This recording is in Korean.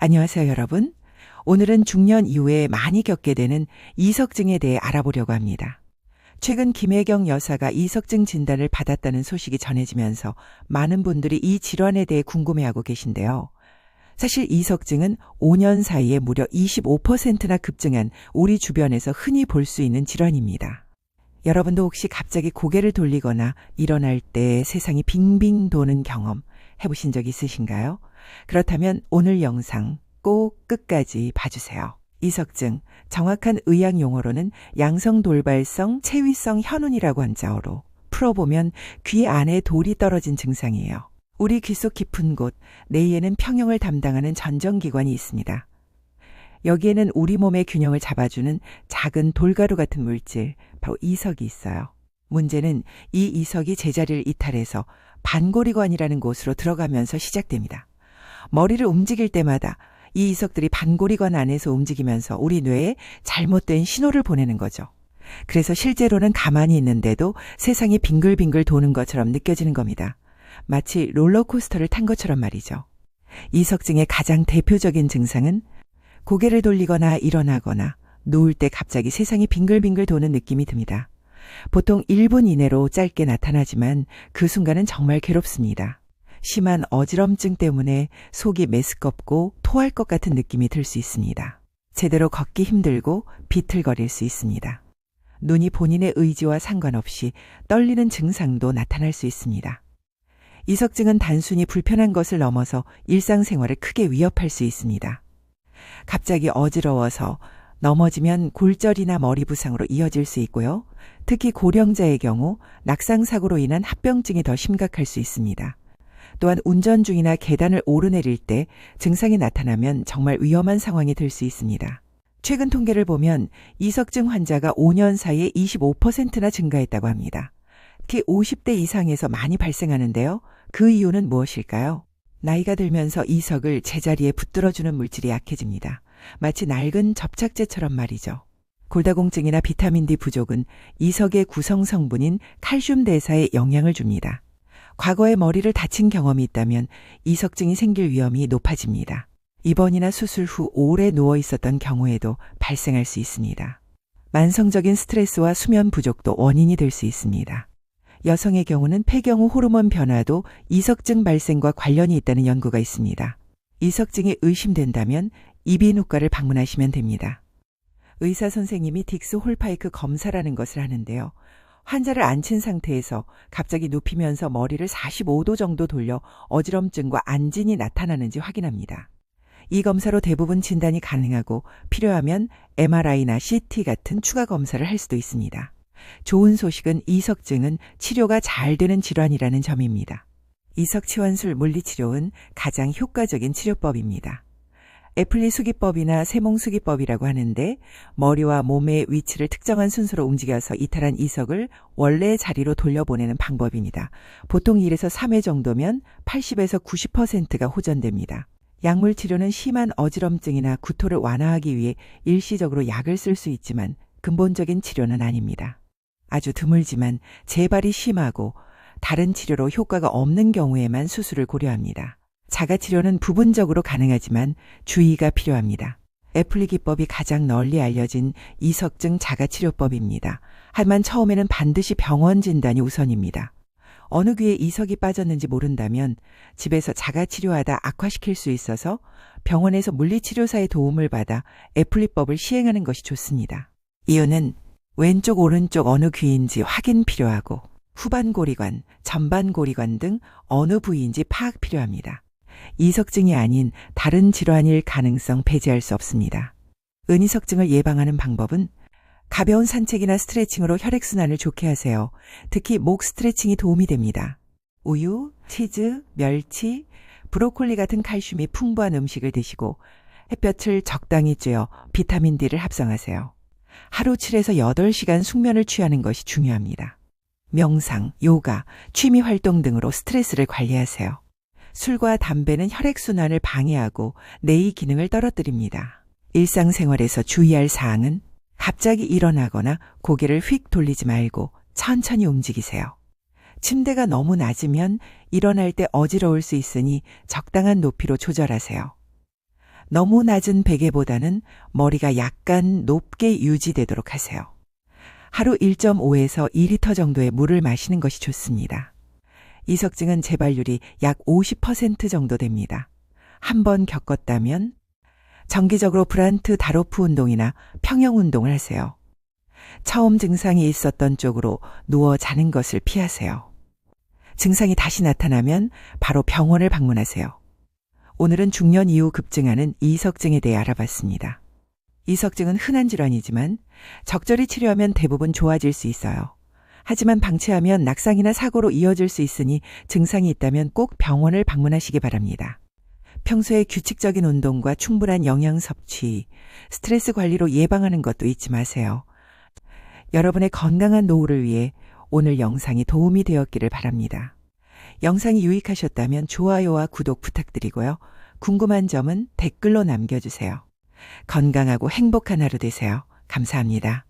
안녕하세요, 여러분. 오늘은 중년 이후에 많이 겪게 되는 이석증에 대해 알아보려고 합니다. 최근 김혜경 여사가 이석증 진단을 받았다는 소식이 전해지면서 많은 분들이 이 질환에 대해 궁금해하고 계신데요. 사실 이석증은 5년 사이에 무려 25%나 급증한 우리 주변에서 흔히 볼 수 있는 질환입니다. 여러분도 혹시 갑자기 고개를 돌리거나 일어날 때 세상이 빙빙 도는 경험 해보신 적 있으신가요? 그렇다면 오늘 영상 꼭 끝까지 봐주세요. 이석증, 정확한 의학 용어로는 양성돌발성 체위성 현운이라고 한자어로 풀어보면 귀 안에 돌이 떨어진 증상이에요. 우리 귀 속 깊은 곳, 뇌에는 평형을 담당하는 전정기관이 있습니다. 여기에는 우리 몸의 균형을 잡아주는 작은 돌가루 같은 물질, 바로 이석이 있어요. 문제는 이 이석이 제자리를 이탈해서 반고리관이라는 곳으로 들어가면서 시작됩니다. 머리를 움직일 때마다 이 이석들이 반고리관 안에서 움직이면서 우리 뇌에 잘못된 신호를 보내는 거죠. 그래서 실제로는 가만히 있는데도 세상이 빙글빙글 도는 것처럼 느껴지는 겁니다. 마치 롤러코스터를 탄 것처럼 말이죠. 이석증의 가장 대표적인 증상은 고개를 돌리거나 일어나거나 누울 때 갑자기 세상이 빙글빙글 도는 느낌이 듭니다. 보통 1분 이내로 짧게 나타나지만 그 순간은 정말 괴롭습니다. 심한 어지럼증 때문에 속이 메스껍고 토할 것 같은 느낌이 들 수 있습니다. 제대로 걷기 힘들고 비틀거릴 수 있습니다. 눈이 본인의 의지와 상관없이 떨리는 증상도 나타날 수 있습니다. 이석증은 단순히 불편한 것을 넘어서 일상생활을 크게 위협할 수 있습니다. 갑자기 어지러워서 넘어지면 골절이나 머리 부상으로 이어질 수 있고요. 특히 고령자의 경우 낙상사고로 인한 합병증이 더 심각할 수 있습니다. 또한 운전 중이나 계단을 오르내릴 때 증상이 나타나면 정말 위험한 상황이 될 수 있습니다. 최근 통계를 보면 이석증 환자가 5년 사이에 25%나 증가했다고 합니다. 특히 50대 이상에서 많이 발생하는데요. 그 이유는 무엇일까요? 나이가 들면서 이석을 제자리에 붙들어주는 물질이 약해집니다. 마치 낡은 접착제처럼 말이죠. 골다공증이나 비타민 D 부족은 이석의 구성 성분인 칼슘 대사에 영향을 줍니다. 과거에 머리를 다친 경험이 있다면 이석증이 생길 위험이 높아집니다. 입원이나 수술 후 오래 누워 있었던 경우에도 발생할 수 있습니다. 만성적인 스트레스와 수면 부족도 원인이 될 수 있습니다. 여성의 경우는 폐경 후 호르몬 변화도 이석증 발생과 관련이 있다는 연구가 있습니다. 이석증이 의심된다면 이비인후과를 방문하시면 됩니다. 의사 선생님이 딕스 홀파이크 검사라는 것을 하는데요. 환자를 앉힌 상태에서 갑자기 눕히면서 머리를 45도 정도 돌려 어지럼증과 안진이 나타나는지 확인합니다. 이 검사로 대부분 진단이 가능하고 필요하면 MRI나 CT 같은 추가 검사를 할 수도 있습니다. 좋은 소식은 이석증은 치료가 잘 되는 질환이라는 점입니다. 이석치환술 물리치료는 가장 효과적인 치료법입니다. 애플리수기법이나 세몽수기법이라고 하는데 머리와 몸의 위치를 특정한 순서로 움직여서 이탈한 이석을 원래 자리로 돌려보내는 방법입니다. 보통 1에서 3회 정도면 80에서 90%가 호전됩니다. 약물치료는 심한 어지럼증이나 구토를 완화하기 위해 일시적으로 약을 쓸 수 있지만 근본적인 치료는 아닙니다. 아주 드물지만 재발이 심하고 다른 치료로 효과가 없는 경우에만 수술을 고려합니다. 자가치료는 부분적으로 가능하지만 주의가 필요합니다. 애플리 기법이 가장 널리 알려진 이석증 자가치료법입니다. 하지만 처음에는 반드시 병원 진단이 우선입니다. 어느 귀에 이석이 빠졌는지 모른다면 집에서 자가치료하다 악화시킬 수 있어서 병원에서 물리치료사의 도움을 받아 애플리법을 시행하는 것이 좋습니다. 이유는 왼쪽 오른쪽 어느 귀인지 확인 필요하고 후반고리관, 전반고리관 등 어느 부위인지 파악 필요합니다. 이석증이 아닌 다른 질환일 가능성 배제할 수 없습니다. 은이석증을 예방하는 방법은 가벼운 산책이나 스트레칭으로 혈액순환을 좋게 하세요. 특히 목 스트레칭이 도움이 됩니다. 우유, 치즈, 멸치, 브로콜리 같은 칼슘이 풍부한 음식을 드시고 햇볕을 적당히 쬐어 비타민 D를 합성하세요. 하루 7에서 8시간 숙면을 취하는 것이 중요합니다. 명상, 요가, 취미 활동 등으로 스트레스를 관리하세요. 술과 담배는 혈액순환을 방해하고 뇌의 기능을 떨어뜨립니다. 일상생활에서 주의할 사항은 갑자기 일어나거나 고개를 휙 돌리지 말고 천천히 움직이세요. 침대가 너무 낮으면 일어날 때 어지러울 수 있으니 적당한 높이로 조절하세요. 너무 낮은 베개보다는 머리가 약간 높게 유지되도록 하세요. 하루 1.5에서 2리터 정도의 물을 마시는 것이 좋습니다. 이석증은 재발률이 약 50% 정도 됩니다. 한번 겪었다면 정기적으로 브란트 다로프 운동이나 평형 운동을 하세요. 처음 증상이 있었던 쪽으로 누워 자는 것을 피하세요. 증상이 다시 나타나면 바로 병원을 방문하세요. 오늘은 중년 이후 급증하는 이석증에 대해 알아봤습니다. 이석증은 흔한 질환이지만 적절히 치료하면 대부분 좋아질 수 있어요. 하지만 방치하면 낙상이나 사고로 이어질 수 있으니 증상이 있다면 꼭 병원을 방문하시기 바랍니다. 평소에 규칙적인 운동과 충분한 영양 섭취, 스트레스 관리로 예방하는 것도 잊지 마세요. 여러분의 건강한 노후를 위해 오늘 영상이 도움이 되었기를 바랍니다. 영상이 유익하셨다면 좋아요와 구독 부탁드리고요. 궁금한 점은 댓글로 남겨주세요. 건강하고 행복한 하루 되세요. 감사합니다.